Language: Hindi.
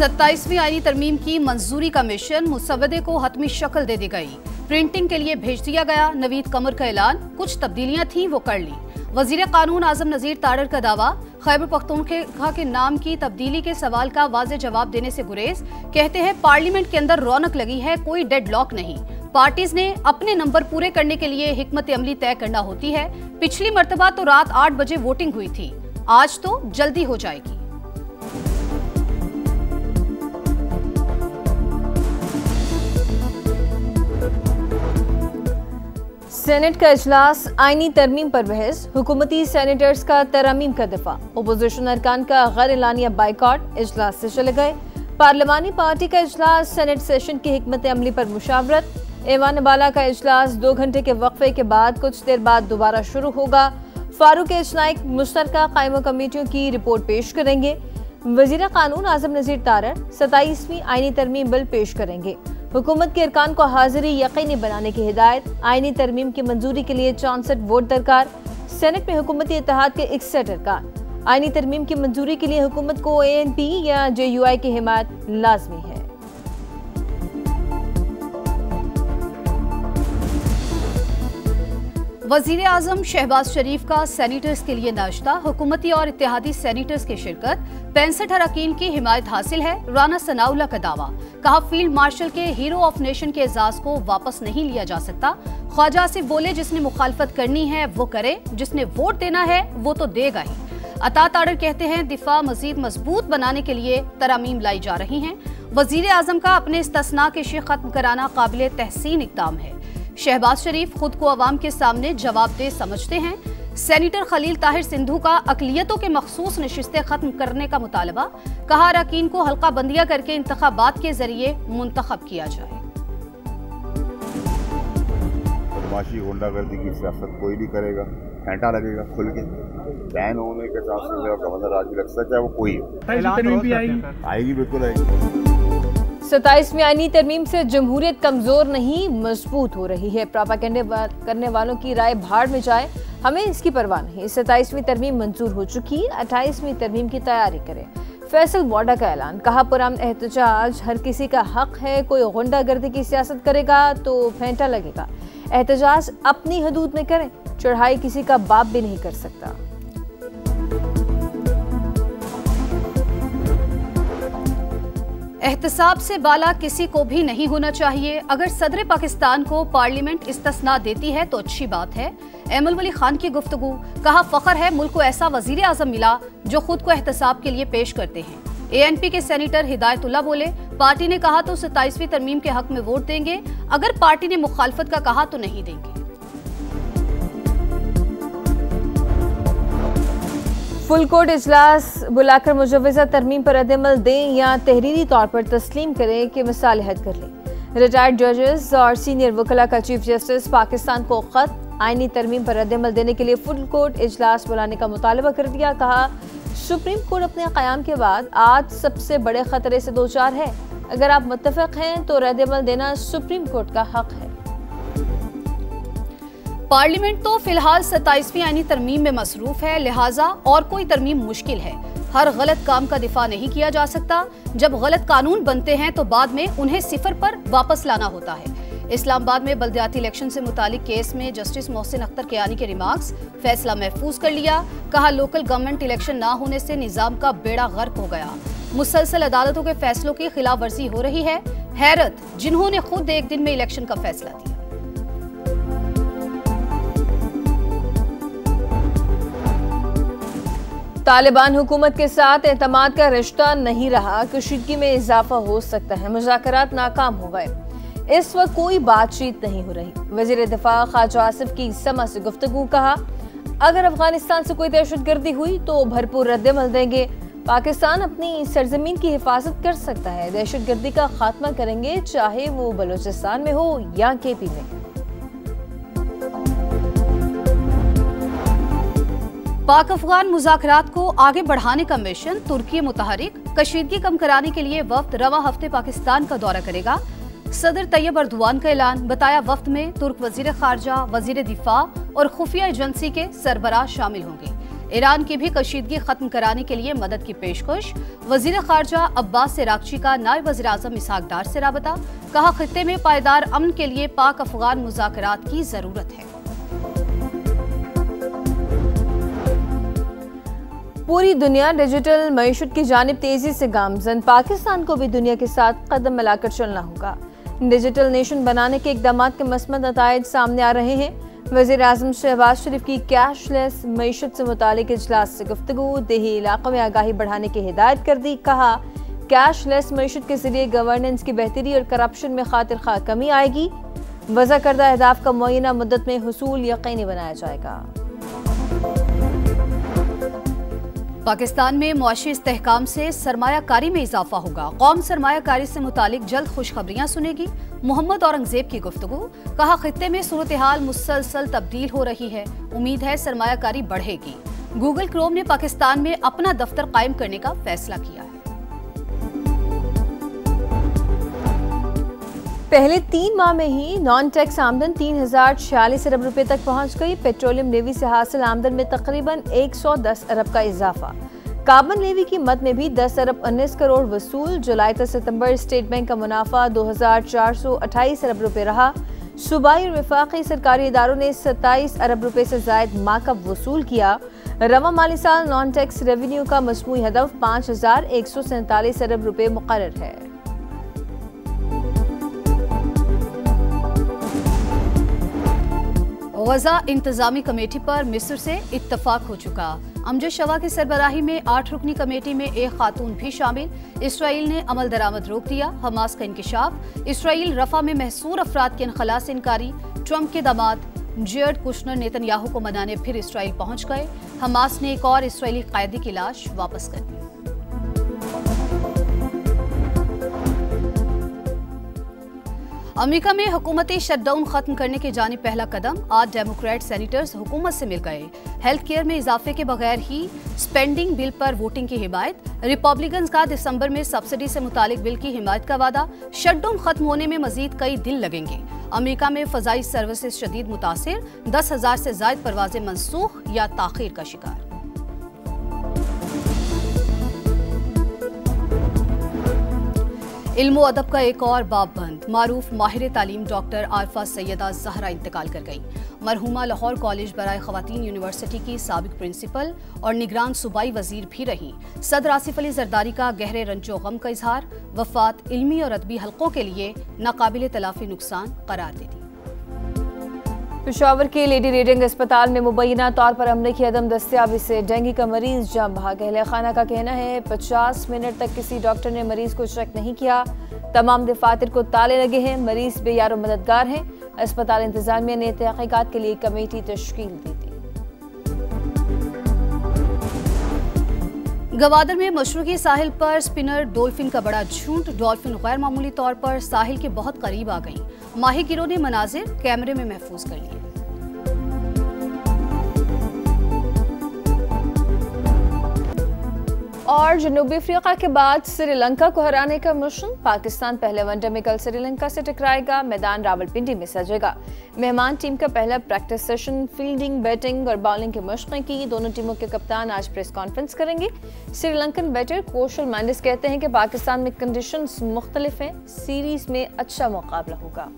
27वीं आईनी तरमीम की मंजूरी का मिशन मुसवदे को हतमी शक्ल दे दी गई। प्रिंटिंग के लिए भेज दिया गया। नवीद कमर का ऐलान, कुछ तब्दीलियां थी वो कर ली। वजीर कानून आजम नजीर तारड़ का दावा, खैबर पख्तूनख्वा के नाम की तब्दीली के सवाल का वाज़ेह जवाब देने से गुरेज। कहते हैं पार्लियामेंट के अंदर रौनक लगी है, कोई डेडलॉक नहीं। पार्टीज ने अपने नंबर पूरे करने के लिए हिकमत अमली तय करना होती है। पिछली मर्तबा तो रात 8 बजे वोटिंग हुई थी, आज तो जल्दी हो जाएगी। सेनेट का इजलास, आईनी तरमीम पर बहस, हुकूमती सेनेटर्स का तरमीम का दिफा, अपोजिशन अरकान का गैर एलानिया बाइकॉट, इजलास से चले गए। पार्लिमानी पार्टी का इजलास, सेनेट सेशन की हिकमत अमली पर मुशावरत। ऐवान बाला का इजलास 2 घंटे के वक्फे के बाद कुछ देर बाद दोबारा शुरू होगा। फारूक इजनाइक मुश्तरका कायम कमेटियों की रिपोर्ट पेश करेंगे। वजीर कानून आजम नजीर तारड़ 27वीं आईनी तरमीम बिल पेश करेंगे। हुकूमत के अरकान को हाजिरी यकीनी बनाने की हिदायत। आईनी तरमीम की मंजूरी के लिए 64 वोट दरकार। सेनेट में हुकूमती इत्तेहाद के 61 अरकान। आईनी तरमीम की मंजूरी के लिए हुकूमत को ANP या JUI की हिमायत लाजमी है। वजीर आजम शहबाज शरीफ का सेनेटर्स के लिए नाश्ता, हुकूमती और इत्तेहादी सेनेटर्स की शिरकत। 65 अरकान की हिमायत हासिल है। राना सनाउल्लाह का दावा, कहा फील्ड मार्शल के हीरो ऑफ नेशन के एजाज को वापस नहीं लिया जा सकता। ख्वाजा आसिफ बोले, जिसने मुखालफत करनी है वो करे, जिसने वोट देना है वो तो देगा ही। अता तारड़ कहते हैं दिफा मजीद मजबूत बनाने के लिए तरमीम लाई जा रही हैं। वजीर आजम का अपने इस्तिस्ना के शेख खत्म कराना काबिल तहसीन इक़दाम है। शहबाज शरीफ खुद को अवाम के सामने जवाबदेह समझते हैं। सेनेटर खलील ताहिर सिंधु का अकलियतों के मखसूस नशिस्तें खत्म करने का मुतालबा, कहा अरकान को हल्का बंदियां करके इंतखाबात के जरिए मुंतखब किया जाए। बदमाशी गुंडागर्दी की सियासत कोई भी करेगा, घंटा लगेगा खुल के। बैन होने के साथ से गवर्नर आज भी लग सकता है, वो कोई आएगी, बिल्कुल आएगी। 27वीं आईनी तरमीम से जमहूरियत कमजोर नहीं मजबूत हो रही है। प्रोपेगेंडा करने वालों की राय भाड़ में जाए, हमें इसकी परवाह नहीं। 27वीं तरमीम मंजूर हो चुकी, 28वीं तरमीम की तैयारी करें। फैसल वाडा का ऐलान, कहा पुरअमन एहतजाज हर किसी का हक है, कोई गुंडागर्दी की सियासत करेगा तो फेंटा लगेगा। एहतजाज अपनी हदूद में करें, चढ़ाई किसी का बाप भी नहीं कर सकता। एहतसाब से बाला किसी को भी नहीं होना चाहिए। अगर सदर पाकिस्तान को पार्लियामेंट इस्तिस्ना देती है तो अच्छी बात है। एमल वली खान की गुफ्तगू, कहा फख्र है मुल्क को ऐसा वजीर आजम मिला जो खुद को एहतसाब के लिए पेश करते हैं। ANP के सेनेटर हिदायतुल्लाह बोले, पार्टी ने कहा तो 27वीं तरमीम के हक में वोट देंगे, अगर पार्टी ने मुखालफत का कहा तो नहीं देंगे। फुल कोर्ट इजलास बुलाकर मुजव्वज़ा तरमीम पर रद्द-ए-अमल दें या तहरीरी तौर पर तस्लीम करें कि मसालिहत कर लें। रिटायर्ड जजेस और सीनियर वकला का चीफ जस्टिस पाकिस्तान को खत, आईनी तरमीम पर रद्द-ए-अमल देने के लिए फुल कोर्ट इजलास बुलाने का मुतालबा कर दिया। कहा सुप्रीम कोर्ट अपने क़याम के बाद आज सबसे बड़े खतरे से दो चार है। अगर आप मुत्तफ़िक़ हैं तो रद्द-ए-अमल देना सुप्रीम कोर्ट का हक है। पार्लियामेंट तो फिलहाल 27वीं आईनी तरमीम में मसरूफ है, लिहाजा और कोई तरमीम मुश्किल है। हर गलत काम का दिफा नहीं किया जा सकता। जब गलत कानून बनते हैं तो बाद में उन्हें सिफर पर वापस लाना होता है। इस्लामाबाद में बल्दियाती इलेक्शन से मुतालिक केस में जस्टिस मोहसिन अख्तर कियानी के रिमार्क्स, फैसला महफूज कर लिया। कहा लोकल गवर्नमेंट इलेक्शन ना होने से निजाम का बेड़ा गर्क हो गया। मुसलसल अदालतों के फैसलों की खिलाफ वर्जी हो रही है। हैरत जिन्होंने खुद एक दिन में इलेक्शन का फैसला दिया। तालिबान हुकूमत के साथ एतमाद का रिश्ता नहीं रहा, कशीदगी में इजाफा हो सकता है, मुज़ाकरात नाकाम हो गए। इस वक्त कोई बातचीत नहीं हो रही। वज़ीर दिफा ख्वाजा आसिफ की समा से गुफ्तगू, कहा अगर अफगानिस्तान से कोई दहशतगर्दी हुई तो भरपूर रद्द-ए-अमल देंगे। पाकिस्तान अपनी सरजमीन की हिफाजत कर सकता है, दहशतगर्दी का खात्मा करेंगे, चाहे वो बलूचिस्तान में हो या KP में। पाक अफगान मुज़ाकरात को आगे बढ़ाने का मिशन तुर्की मुतहरिक, कशीदगी कम कराने के लिए वफ्द रवा हफ्ते पाकिस्तान का दौरा करेगा। सदर तैयब अर्दवान का ऐलान, बताया वफ्द में तुर्क वजीर खारजा, वजीर दिफा और खुफिया एजेंसी के सरबराह शामिल होंगे। ईरान की भी कशीदगी खत्म कराने के लिए मदद की पेशकश। वजीर खारजा अब्बास इराक्ची का नायब वज़ीर आज़म इसहाक डार से राबता। कहा खित्ते में पायदार अमन के लिए पाक अफगान मुज़ाकरात की जरूरत है। पूरी दुनिया डिजिटल मईशत की जानिब तेजी से गामजन, पाकिस्तान को भी दुनिया के साथ कदम मिलाकर चलना होगा। डिजिटल नेशन बनाने के इकदाम के मस्मत नताइज सामने आ रहे हैं। वज़ीर आज़म शहबाज शरीफ की कैशलेस मईशत से मुतालिक इजलास से गुफ्तगू। देही इलाकों में आगाही बढ़ाने की हिदायत कर दी। कहा कैशलेस मईशत के जरिए गवर्नेंस की बेहतरी और करप्शन में खातिर खा कमी आएगी। वज़ा करदा अहदाफ का मुअय्यना मुद्दत में हुसूल यकीनी बनाया जाएगा। पाकिस्तान में मुआशी इस्तेहकाम से सरमायाकारी में इजाफा होगा। कौम सरमायाकारी से मुतालिक जल्द खुशखबरियां सुनेगी। मोहम्मद औरंगजेब की गुफ्तगू। कहा खित्ते में सूरत हाल मुसलसल तब्दील हो रही है, उम्मीद है सरमायाकारी बढ़ेगी। गूगल क्रोम ने पाकिस्तान में अपना दफ्तर कायम करने का फैसला किया है। पहले 3 माह में ही नॉन टैक्स आमदन 3046 अरब रुपए तक पहुंच गई। पेट्रोलियम लेवी से हासिल आमदन में तकरीबन 110 अरब का इजाफा। कार्बन लेवी की मद में भी 10 अरब 19 करोड़ वसूल। जुलाई से सितंबर स्टेट बैंक का मुनाफा 2428 अरब रुपए रहा। सूबाई और वफाकी सरकारी इदारों ने 27 अरब रुपए से जायद मार्कअप वसूल किया। रवा माली साल नॉन टैक्स रेवेन्यू का मजमूई हदफ 5147 अरब रुपए मुकर्रर है। गजा इंतजामी कमेटी पर मिस्र से इत्तफाक हो चुका। अमजद शवा की सरबराही में 8 रुकनी कमेटी में एक खातून भी शामिल। इसराइल ने अमल दरामद रोक दिया। हमास का इंकिशाफ। इसराइल रफा में महसूर अफराद के इनखला से इनकारी। ट्रंप के दामाद जेरेड कुशनर नेतन्याहू को मनाने फिर इसराइल पहुंच गए। हमास ने एक और इसराइली कैदी की लाश वापस कर दी। अमेरिका में हुकूमती शटडाउन खत्म करने की जानिब पहला कदम। आज डेमोक्रेट सेनेटर्स हुकूमत से मिल गए। हेल्थ केयर में इजाफे के बगैर ही स्पेंडिंग बिल पर वोटिंग की हिमायत। रिपब्लिकन्स का दिसंबर में सब्सिडी से मुतालिक बिल की हिमायत का वादा। शटडाउन खत्म होने में मजीद कई दिन लगेंगे। अमेरिका में फजाई सर्विसेज शदीद मुतासिर। 10,000 से जायद परवाजें मनसूख या ताखीर का शिकार। इल्म व अदब का एक और बाब बंद। मारूफ माहिर तालीम डॉक्टर आरफा सैयदा जहरा इंतकाल कर गई। मरहूमा लाहौर कॉलेज बराए खवातीन यूनिवर्सिटी की साबिक प्रिंसिपल और निगरान सूबाई वजीर भी रहीं। सदर आसिफ अली जरदारी का गहरे रंजो गम का इजहार। वफात इल्मी और अदबी हलकों के लिए नाकाबिले तलाफी नुकसान करार दे दी। पेशावर के लेडी रीडिंग अस्पताल में मुबैना तौर पर अमले की अदम दस्तियाबी से डेंगू का मरीज जाम भाग। अहले खाना का कहना है 50 मिनट तक किसी डॉक्टर ने मरीज को चेक नहीं किया। तमाम दफातर को ताले लगे हैं। मरीज बेयारो मददगार हैं। अस्पताल इंतजामिया ने तहकीकात के लिए कमेटी तश्कील दी थी। गवादर में मशरकी साहिल पर स्पिनर डॉल्फिन का बड़ा झुंड। डॉल्फिन गैर मामूली तौर पर साहिल के बहुत करीब आ गई। माही गिरों ने मनाजिर कैमरे में महफूज कर लिए। और जनूबी अफ्रीका के बाद श्रीलंका को हराने का मिशन। पाकिस्तान पहले वनडे में कल श्रीलंका से टकराएगा। मैदान रावलपिंडी में सजेगा। मेहमान टीम का पहला प्रैक्टिस सेशन फील्डिंग, बैटिंग और बॉलिंग की मशक़ें की। दोनों टीमों के कप्तान आज प्रेस कॉन्फ्रेंस करेंगे। श्रीलंकन बैटर कौशल मेंडिस कहते हैं कि पाकिस्तान में कंडीशंस मुख्तलिफ हैं। सीरीज में अच्छा मुकाबला होगा।